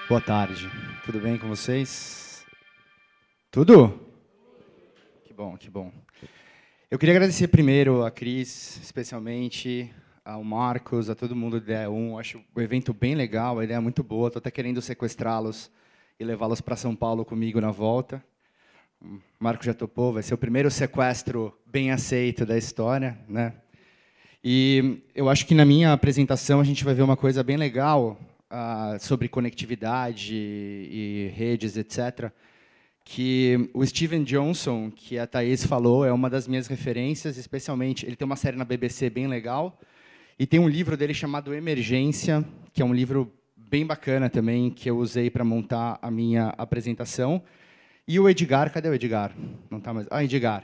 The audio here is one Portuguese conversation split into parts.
Boa tarde. Tudo bem com vocês? Tudo? Que bom, que bom. Eu queria agradecer primeiro a Cris, especialmente ao Marcos, a todo mundo do DE1. Acho o evento bem legal, a ideia é muito boa. Estou até querendo sequestrá-los e levá-los para São Paulo comigo na volta. O Marcos já topou, vai ser o primeiro sequestro bem aceito da história, né? E eu acho que na minha apresentação a gente vai ver uma coisa bem legal sobre conectividade e redes, etc., que o Steven Johnson, que a Thaís falou, é uma das minhas referências, especialmente, ele tem uma série na BBC bem legal, e tem um livro dele chamado Emergência, que é um livro bem bacana também, que eu usei para montar a minha apresentação. E o Edgar, cadê o Edgar? Não tá mais. Ah, Edgar.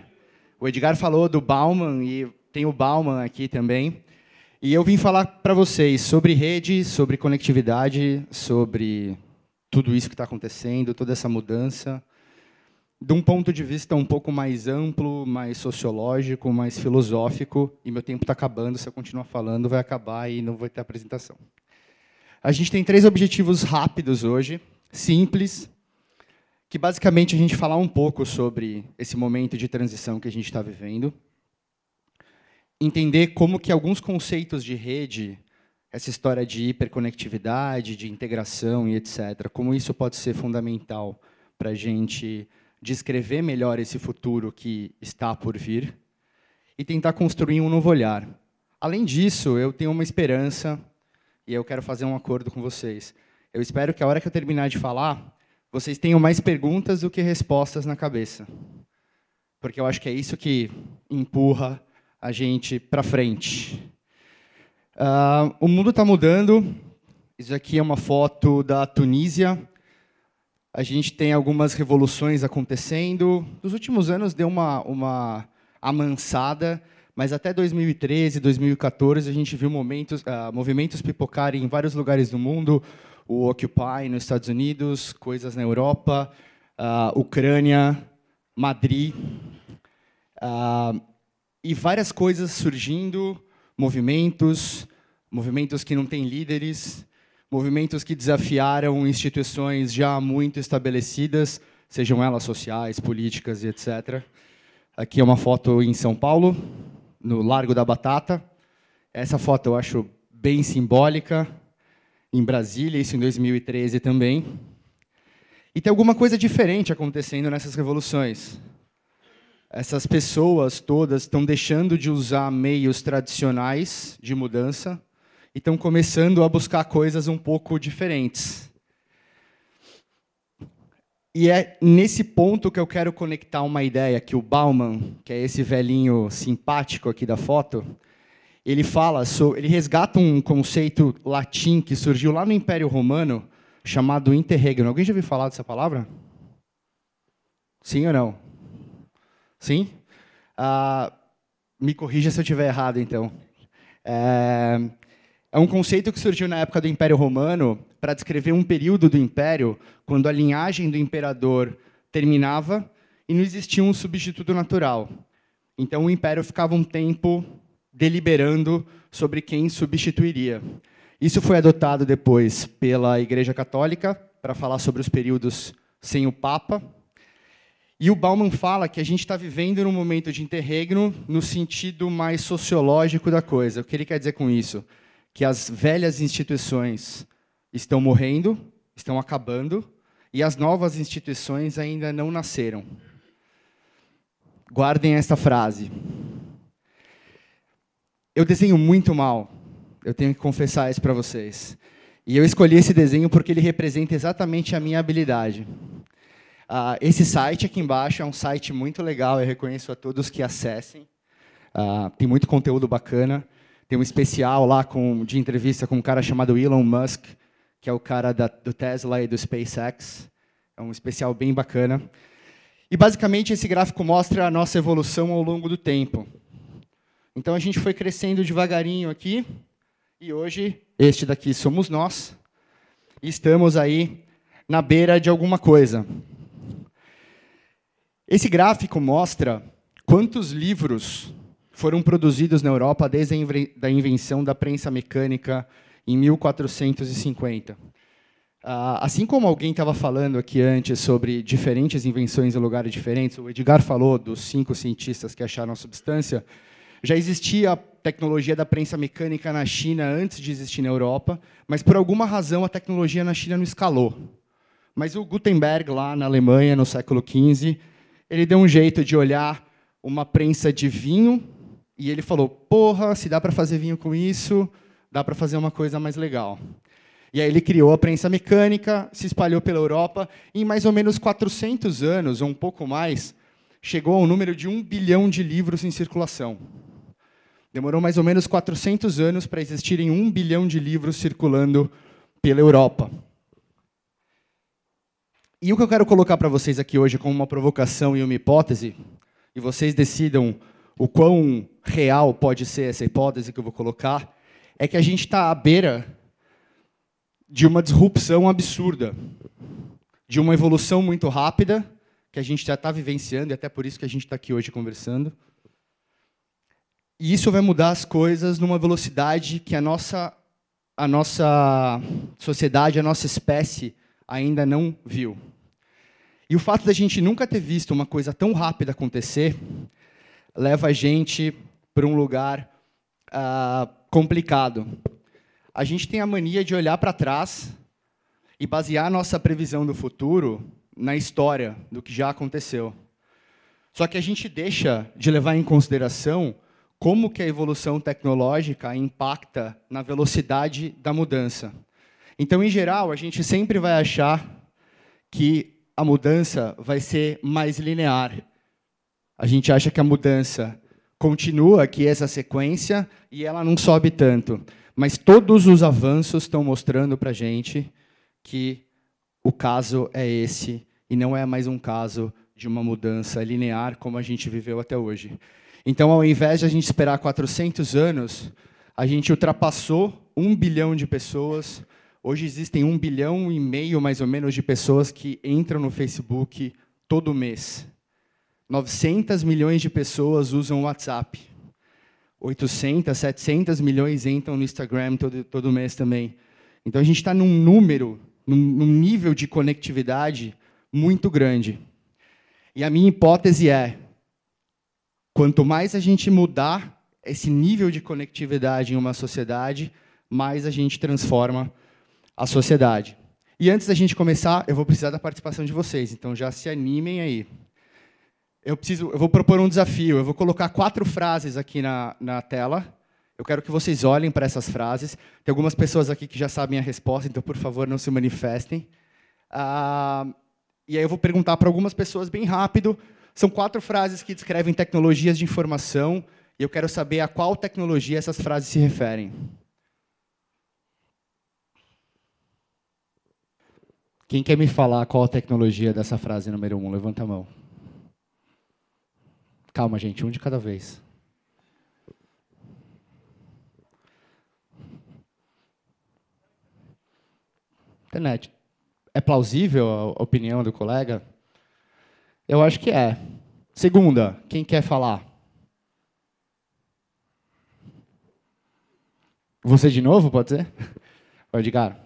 O Edgar falou do Bauman, e tem o Bauman aqui também. E eu vim falar para vocês sobre rede, sobre conectividade, sobre tudo isso que está acontecendo, toda essa mudança, de um ponto de vista um pouco mais amplo, mais sociológico, mais filosófico. E meu tempo está acabando, se eu continuar falando, vai acabar e não vai ter apresentação. A gente tem 3 objetivos rápidos hoje, simples, que basicamente a gente falar um pouco sobre esse momento de transição que a gente está vivendo, entender como que alguns conceitos de rede, essa história de hiperconectividade, de integração e etc., como isso pode ser fundamental para a gente descrever melhor esse futuro que está por vir e tentar construir um novo olhar. Além disso, eu tenho uma esperança, e eu quero fazer um acordo com vocês. Eu espero que a hora que eu terminar de falar, vocês tenham mais perguntas do que respostas na cabeça. Porque eu acho que é isso que empurra a gente para frente. O mundo está mudando. Isso aqui é uma foto da Tunísia. A gente tem algumas revoluções acontecendo. Nos últimos anos deu uma amansada, mas até 2013, 2014, a gente viu movimentos pipocarem em vários lugares do mundo. O Occupy nos Estados Unidos, coisas na Europa, Ucrânia, Madrid. E várias coisas surgindo, movimentos que não têm líderes, movimentos que desafiaram instituições já muito estabelecidas, sejam elas sociais, políticas e etc. Aqui é uma foto em São Paulo, no Largo da Batata. Essa foto eu acho bem simbólica, em Brasília, isso em 2013 também. E tem alguma coisa diferente acontecendo nessas revoluções. Essas pessoas todas estão deixando de usar meios tradicionais de mudança e estão começando a buscar coisas um pouco diferentes. E é nesse ponto que eu quero conectar uma ideia que o Bauman, que é esse velhinho simpático aqui da foto, ele resgata um conceito latim que surgiu lá no Império Romano, chamado interregno. Alguém já ouviu falar dessa palavra? Sim ou não? Sim? Me corrija se eu estiver errado, então. É um conceito que surgiu na época do Império Romano para descrever um período do Império quando a linhagem do imperador terminava e não existia um substituto natural. Então, o Império ficava um tempo deliberando sobre quem substituiria. Isso foi adotado depois pela Igreja Católica para falar sobre os períodos sem o Papa. E o Bauman fala que a gente está vivendo num momento de interregno no sentido mais sociológico da coisa. O que ele quer dizer com isso? Que as velhas instituições estão morrendo, estão acabando, e as novas instituições ainda não nasceram. Guardem esta frase. Eu desenho muito mal, eu tenho que confessar isso para vocês. E eu escolhi esse desenho porque ele representa exatamente a minha habilidade. Esse site aqui embaixo é um site muito legal, eu reconheço a todos que acessem. Tem muito conteúdo bacana. Tem um especial lá de entrevista com um cara chamado Elon Musk, que é o cara do Tesla e do SpaceX. É um especial bem bacana. E, basicamente, esse gráfico mostra a nossa evolução ao longo do tempo. Então, a gente foi crescendo devagarinho aqui, e hoje, este daqui somos nós. e estamos aí na beira de alguma coisa. Esse gráfico mostra quantos livros foram produzidos na Europa desde a invenção da prensa mecânica em 1450. Assim como alguém estava falando aqui antes sobre diferentes invenções em lugares diferentes, o Edgar falou dos 5 cientistas que acharam a substância, já existia a tecnologia da prensa mecânica na China antes de existir na Europa, mas, por alguma razão, a tecnologia na China não escalou. Mas o Gutenberg, lá na Alemanha, no século XV, ele deu um jeito de olhar uma prensa de vinho e ele falou, porra, se dá para fazer vinho com isso, dá para fazer uma coisa mais legal. E aí ele criou a prensa mecânica, se espalhou pela Europa, e em mais ou menos 400 anos, ou um pouco mais, chegou ao número de 1 bilhão de livros em circulação. Demorou mais ou menos 400 anos para existirem 1 bilhão de livros circulando pela Europa. E o que eu quero colocar para vocês aqui hoje como uma provocação e uma hipótese, e vocês decidam o quão real pode ser essa hipótese que eu vou colocar, é que a gente está à beira de uma disrupção absurda, de uma evolução muito rápida, que a gente já está vivenciando, e até por isso que a gente está aqui hoje conversando. E isso vai mudar as coisas numa velocidade que a nossa sociedade, a nossa espécie, ainda não viu. E o fato da gente nunca ter visto uma coisa tão rápida acontecer leva a gente para um lugar complicado. A gente tem a mania de olhar para trás e basear a nossa previsão do futuro na história do que já aconteceu. Só que a gente deixa de levar em consideração como que a evolução tecnológica impacta na velocidade da mudança. Então, em geral, a gente sempre vai achar que a mudança vai ser mais linear. A gente acha que a mudança continua aqui essa sequência e ela não sobe tanto. Mas todos os avanços estão mostrando para a gente que o caso é esse e não é mais um caso de uma mudança linear como a gente viveu até hoje. Então, ao invés de a gente esperar 400 anos, a gente ultrapassou 1 bilhão de pessoas. Hoje existem 1,5 bilhão, mais ou menos, de pessoas que entram no Facebook todo mês. 900 milhões de pessoas usam o WhatsApp. 800, 700 milhões entram no Instagram todo mês também. Então, a gente está num número, num nível de conectividade muito grande. E a minha hipótese é, quanto mais a gente mudar esse nível de conectividade em uma sociedade, mais a gente transforma a sociedade. E antes da gente começar, eu vou precisar da participação de vocês, então já se animem aí. Eu vou propor um desafio, eu vou colocar 4 frases aqui na tela, eu quero que vocês olhem para essas frases. Tem algumas pessoas aqui que já sabem a resposta, então, por favor, não se manifestem. E aí eu vou perguntar para algumas pessoas bem rápido. São 4 frases que descrevem tecnologias de informação, e eu quero saber a qual tecnologia essas frases se referem. Quem quer me falar qual a tecnologia dessa frase número 1? Levanta a mão. Calma, gente, um de cada vez. Internet. É plausível a opinião do colega? Eu acho que é. Segunda, quem quer falar? Você de novo, pode ser? Edgar.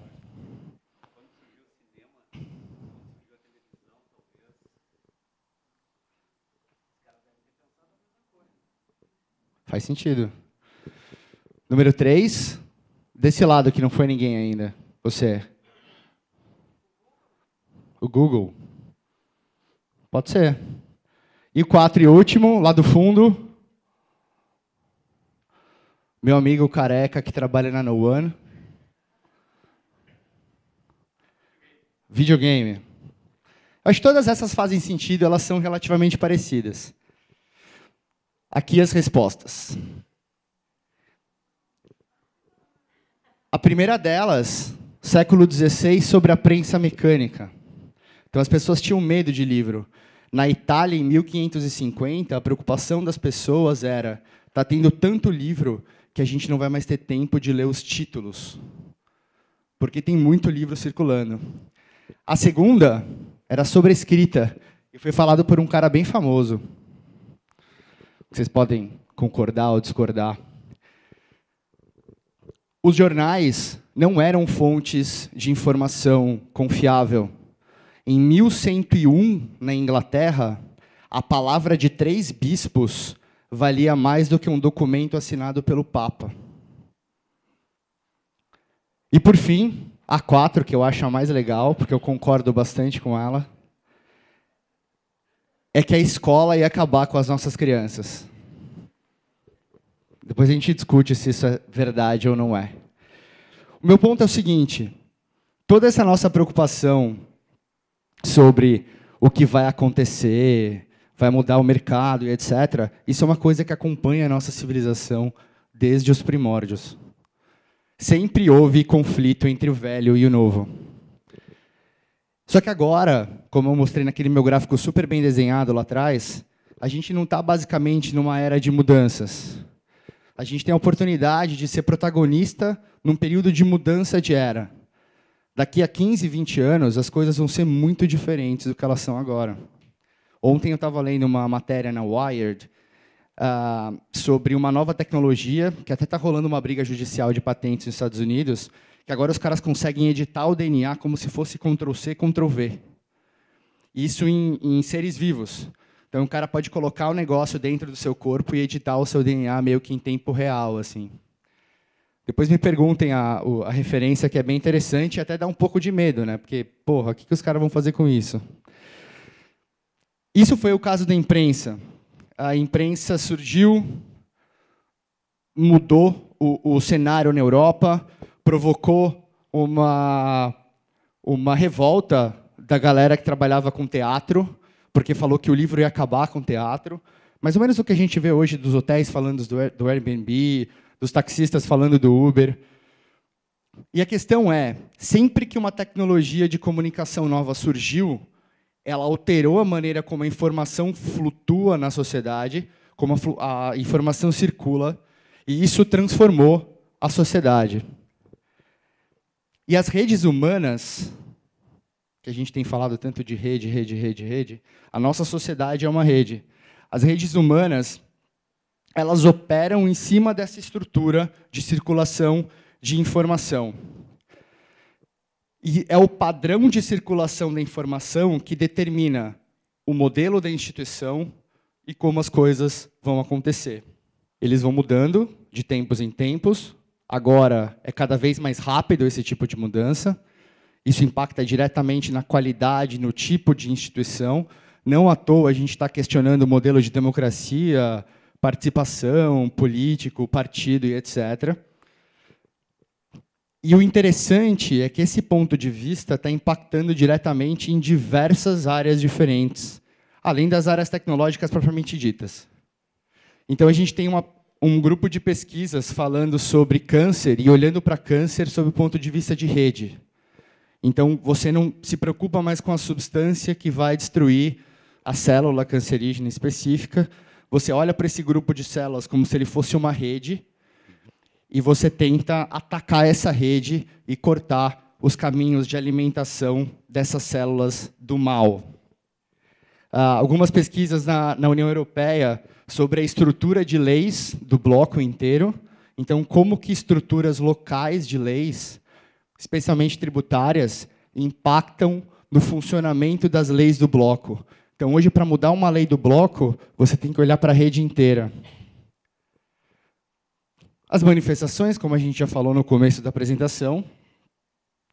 Faz sentido. Número 3, desse lado que não foi ninguém ainda. Você. O Google. Pode ser. E 4 e último, lá do fundo. Meu amigo careca que trabalha na No One. Videogame. Acho que todas essas fazem sentido, elas são relativamente parecidas. Aqui as respostas. A primeira delas, século XVI, sobre a prensa mecânica. Então, as pessoas tinham medo de livro. Na Itália, em 1550, a preocupação das pessoas era: está tendo tanto livro que a gente não vai mais ter tempo de ler os títulos. porque tem muito livro circulando. A segunda era sobre a escrita, e foi falado por um cara bem famoso. Vocês podem concordar ou discordar. Os jornais não eram fontes de informação confiável. Em 1101, na Inglaterra, a palavra de 3 bispos valia mais do que um documento assinado pelo Papa. E, por fim, a 4, que eu acho a mais legal, porque eu concordo bastante com ela, é que a escola ia acabar com as nossas crianças. Depois a gente discute se isso é verdade ou não é. O meu ponto é o seguinte: toda essa nossa preocupação sobre o que vai acontecer, vai mudar o mercado e etc., isso é uma coisa que acompanha a nossa civilização desde os primórdios. Sempre houve conflito entre o velho e o novo. Só que agora, como eu mostrei naquele meu gráfico super bem desenhado lá atrás, a gente não está basicamente numa era de mudanças. A gente tem a oportunidade de ser protagonista num período de mudança de era. Daqui a 15, 20 anos, as coisas vão ser muito diferentes do que elas são agora. Ontem eu estava lendo uma matéria na Wired sobre uma nova tecnologia, que até está rolando uma briga judicial de patentes nos Estados Unidos, que agora os caras conseguem editar o DNA como se fosse Ctrl+C, Ctrl+V. Isso em seres vivos. Então, o cara pode colocar o negócio dentro do seu corpo e editar o seu DNA meio que em tempo real, assim. Depois me perguntem a referência, que é bem interessante, e até dá um pouco de medo, né? Porque, porra, o que os caras vão fazer com isso? Isso foi o caso da imprensa. A imprensa surgiu, mudou o cenário na Europa, provocou uma revolta da galera que trabalhava com teatro, porque falou que o livro ia acabar com o teatro. Mais ou menos o que a gente vê hoje dos hotéis falando do Airbnb, dos taxistas falando do Uber. E a questão é, sempre que uma tecnologia de comunicação nova surgiu, ela alterou a maneira como a informação flutua na sociedade, como a informação circula, e isso transformou a sociedade. E as redes humanas, que a gente tem falado tanto de rede, a nossa sociedade é uma rede. As redes humanas, elas operam em cima dessa estrutura de circulação de informação. E é o padrão de circulação da informação que determina o modelo da instituição e como as coisas vão acontecer. Eles vão mudando de tempos em tempos. Agora é cada vez mais rápido esse tipo de mudança. Isso impacta diretamente na qualidade, no tipo de instituição. Não à toa a gente está questionando o modelo de democracia, participação, político, partido e etc. E o interessante é que esse ponto de vista está impactando diretamente em diversas áreas diferentes, além das áreas tecnológicas propriamente ditas. Então, a gente tem um grupo de pesquisas falando sobre câncer e olhando para câncer sob o ponto de vista de rede. Então, você não se preocupa mais com a substância que vai destruir a célula cancerígena específica, você olha para esse grupo de células como se ele fosse uma rede, e você tenta atacar essa rede e cortar os caminhos de alimentação dessas células do mal. Algumas pesquisas na União Europeia sobre a estrutura de leis do bloco inteiro. Então, como que estruturas locais de leis, especialmente tributárias, impactam no funcionamento das leis do bloco. Então, hoje, para mudar uma lei do bloco, você tem que olhar para a rede inteira. As manifestações, como a gente já falou no começo da apresentação,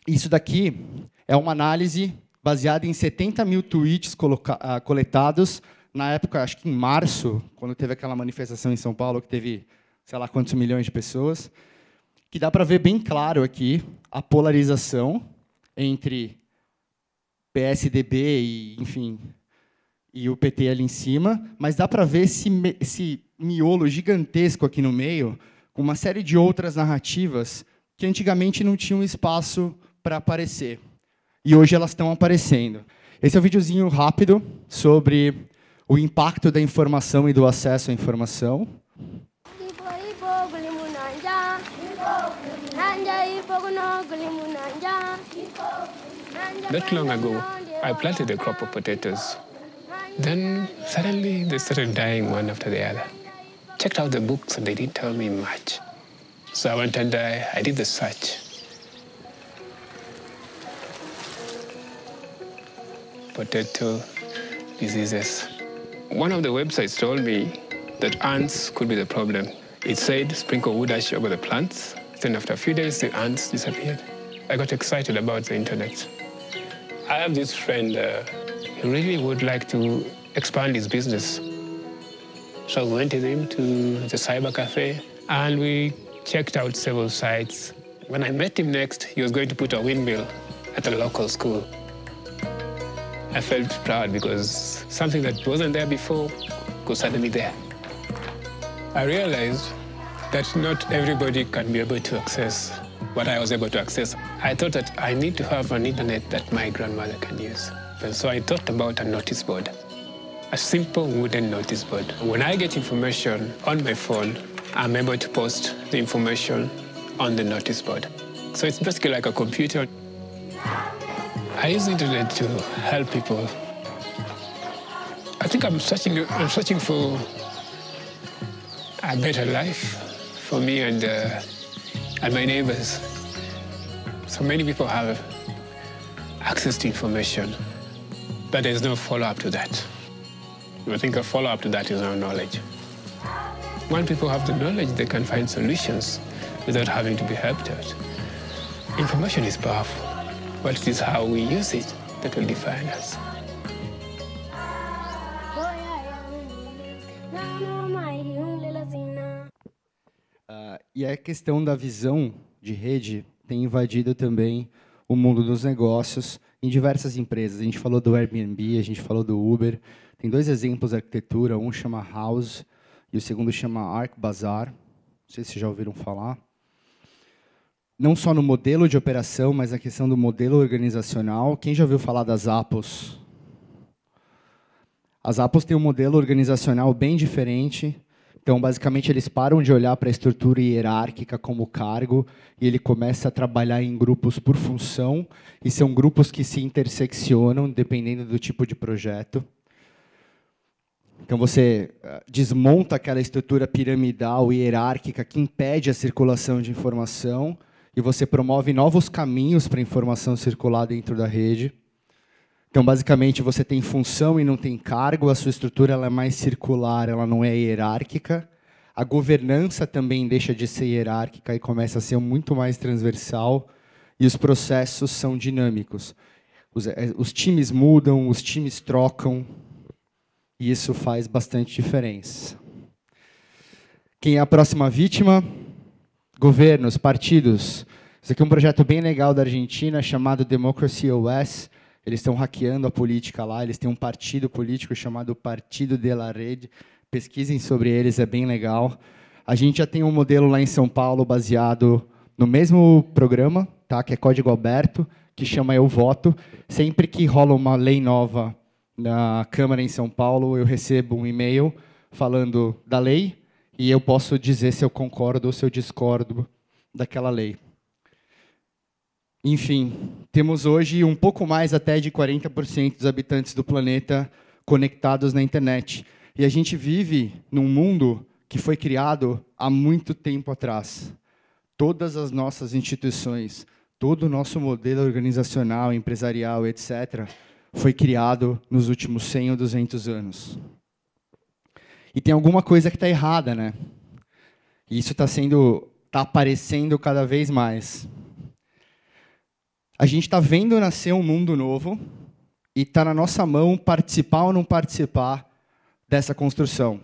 isso daqui é uma análise baseada em 70 mil tweets coletados na época, acho que em março, quando teve aquela manifestação em São Paulo, que teve, sei lá, quantos milhões de pessoas, que dá para ver bem claro aqui a polarização entre PSDB e, enfim, e o PT ali em cima, mas dá para ver esse miolo gigantesco aqui no meio, com uma série de outras narrativas que antigamente não tinham espaço para aparecer. E hoje elas estão aparecendo. Esse é um videozinho rápido sobre o impacto da informação e do acesso à informação. Not long ago, I planted a crop of potatoes. Then suddenly they started dying one after the other. Checked out the books and they didn't tell me much. So I went and I did the search. Potato diseases. One of the websites told me that ants could be the problem. It said sprinkle wood ash over the plants. Then after a few days, the ants disappeared. I got excited about the internet. I have this friend, he really would like to expand his business. So we went with him to the cyber cafe and we checked out several sites. When I met him next, he was going to put a windmill at a local school. I felt proud because something that wasn't there before was suddenly there. I realized that not everybody can be able to access what I was able to access. I thought that I need to have an internet that my grandmother can use. And so I thought about a notice board, a simple wooden notice board. When I get information on my phone, I'm able to post the information on the notice board. So it's basically like a computer. I use the internet to help people. I think I'm searching for a better life for me and my neighbors. So many people have access to information, but there's no follow-up to that. I think a follow-up to that is our knowledge. When people have the knowledge, they can find solutions without having to be helped out. Information is powerful, but it is how we use it that will define us. E a questão da visão de rede tem invadido também o mundo dos negócios em diversas empresas. A gente falou do Airbnb, a gente falou do Uber. Tem dois exemplos de arquitetura, um chama House e o segundo chama ArcBazaar. Não sei se já ouviram falar. Não só no modelo de operação, mas na questão do modelo organizacional. Quem já ouviu falar das Appos? As Appos têm um modelo organizacional bem diferente. Então, basicamente, eles param de olhar para a estrutura hierárquica como cargo e ele começa a trabalhar em grupos por função, e são grupos que se interseccionam, dependendo do tipo de projeto. Então, você desmonta aquela estrutura piramidal e hierárquica que impede a circulação de informação e você promove novos caminhos para a informação circular dentro da rede. Então, basicamente, você tem função e não tem cargo, a sua estrutura ela é mais circular, ela não é hierárquica. A governança também deixa de ser hierárquica e começa a ser muito mais transversal, e os processos são dinâmicos. Os times mudam, os times trocam, e isso faz bastante diferença. Quem é a próxima vítima? Governos, partidos. Isso aqui é um projeto bem legal da Argentina, chamado Democracy OS. Eles estão hackeando a política lá, eles têm um partido político chamado Partido de la Rede. Pesquisem sobre eles, é bem legal. A gente já tem um modelo lá em São Paulo baseado no mesmo programa, tá, que é código aberto, que chama Eu Voto. Sempre que rola uma lei nova na Câmara em São Paulo, eu recebo um e-mail falando da lei e eu posso dizer se eu concordo ou se eu discordo daquela lei. Enfim, temos hoje um pouco mais até de 40% dos habitantes do planeta conectados na internet. E a gente vive num mundo que foi criado há muito tempo atrás. Todas as nossas instituições, todo o nosso modelo organizacional, empresarial, etc., foi criado nos últimos 100 ou 200 anos. E tem alguma coisa que está errada, né? E isso está aparecendo cada vez mais. A gente está vendo nascer um mundo novo e está na nossa mão participar ou não participar dessa construção.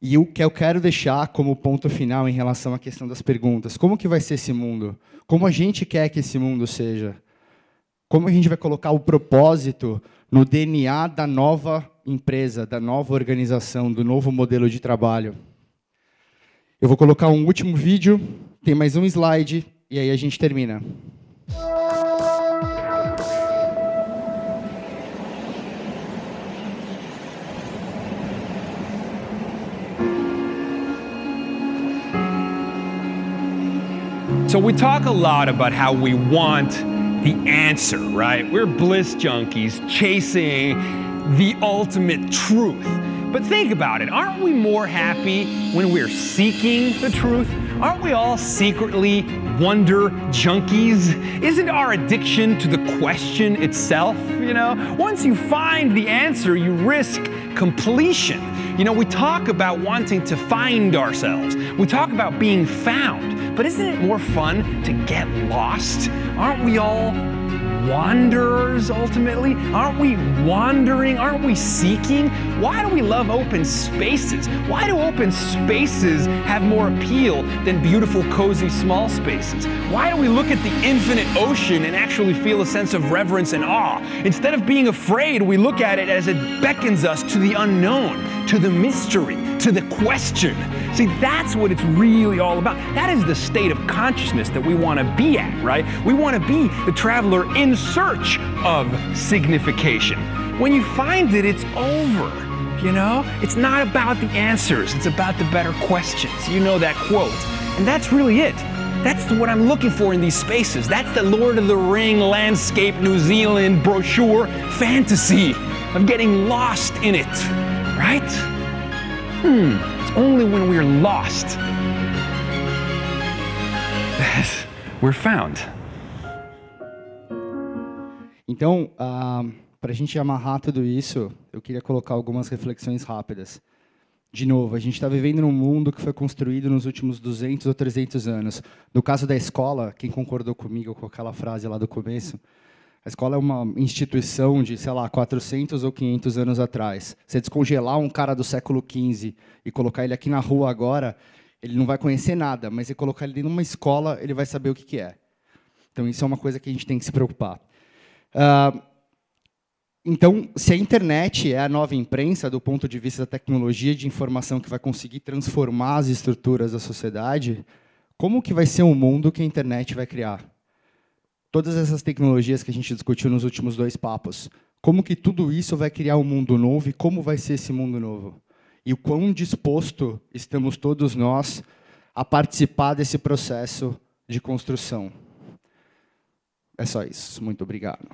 E o que eu quero deixar como ponto final em relação à questão das perguntas. Como que vai ser esse mundo? Como a gente quer que esse mundo seja? Como a gente vai colocar o propósito no DNA da nova empresa, da nova organização, do novo modelo de trabalho? Eu vou colocar um último vídeo, tem mais um slide, e aí a gente termina. So we talk a lot about how we want the answer, right? We're bliss junkies chasing the ultimate truth. But think about it, aren't we more happy when we're seeking the truth? Aren't we all secretly wonder junkies? Isn't our addiction to the question itself, you know? Once you find the answer, you risk completion. You know, we talk about wanting to find ourselves. We talk about being found. But isn't it more fun to get lost? Aren't we all wanderers ultimately? Aren't we wandering? Aren't we seeking? Why do we love open spaces? Why do open spaces have more appeal than beautiful, cozy, small spaces? Why do we look at the infinite ocean and actually feel a sense of reverence and awe? Instead of being afraid, we look at it as it beckons us to the unknown, to the mystery, to the question. See, that's what it's really all about. That is the state of consciousness that we want to be at, right? We want to be the traveler in search of signification. When you find it, it's over, you know? It's not about the answers, it's about the better questions. You know that quote. And that's really it. That's what I'm looking for in these spaces. That's the Lord of the Ring landscape New Zealand brochure fantasy of getting lost in it, right? It's only when we're lost that we're found. Então, para a gente amarrar tudo isso, eu queria colocar algumas reflexões rápidas. De novo, a gente está vivendo num mundo que foi construído nos últimos 200 ou 300 anos. No caso da escola, quem concordou comigo com aquela frase lá do começo, a escola é uma instituição de, sei lá, 400 ou 500 anos atrás. Você descongelar um cara do século XV e colocar ele aqui na rua agora, ele não vai conhecer nada, mas se colocar ele numa escola, ele vai saber o que é. Então, isso é uma coisa que a gente tem que se preocupar. Então, se a internet é a nova imprensa do ponto de vista da tecnologia de informação que vai conseguir transformar as estruturas da sociedade, como que vai ser o mundo que a internet vai criar? Todas essas tecnologias que a gente discutiu nos últimos 2 papos, como que tudo isso vai criar um mundo novo e como vai ser esse mundo novo? E o quão disposto estamos todos nós a participar desse processo de construção? É só isso. Muito obrigado.